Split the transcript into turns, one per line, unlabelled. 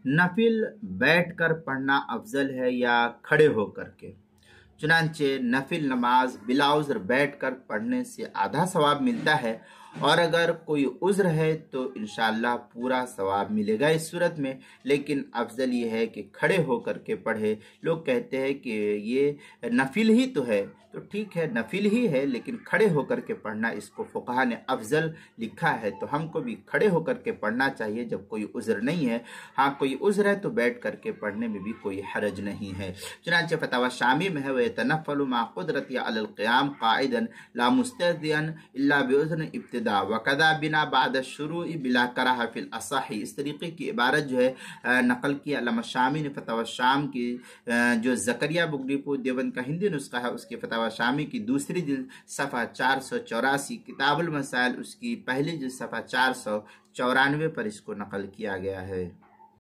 नफिल बैठ कर पढ़ना अफजल है या खड़े होकर के? चुनांचे नफिल नमाज बिलाउज़्र बैठ कर पढ़ने से आधा सवाब मिलता है, और अगर कोई उज़्र है तो इंशाअल्लाह पूरा सवाब मिलेगा इस सूरत में। लेकिन अफजल ये है कि खड़े होकर के पढ़े। लोग कहते हैं कि ये नफिल ही तो है, तो ठीक है नफिल ही है, लेकिन खड़े होकर के पढ़ना इसको फुक़हा ने अफजल लिखा है, तो हमको भी खड़े होकर के पढ़ना चाहिए जब कोई उज़्र नहीं है। हाँ कोई उज़्र है तो बैठ करके पढ़ने में भी कोई हरज नहीं है। चुनांचे फतावा शामी में है वह तनफ़्फ़लु मा क़ुदरति अलल क़ियाम क़ाइदन ला मुस्तदियन इल्ला बिउज़्न इब्तिदा वकदा बिना बाद शुरूइ बिला कराह फिल असही। इस तरीके की इबारत जो है नकल की अल्लामा शामी ने फतावा शाम की, जो ज़करिया बुगरीपुर देवबंद का हिंदी नुस्खा है उसके फतावा शामी की दूसरी जिल्द सफ़ा 484, किताबुल मसाइल उसकी पहली जिल्द सफ़ा 494 पर इसको नकल किया गया है।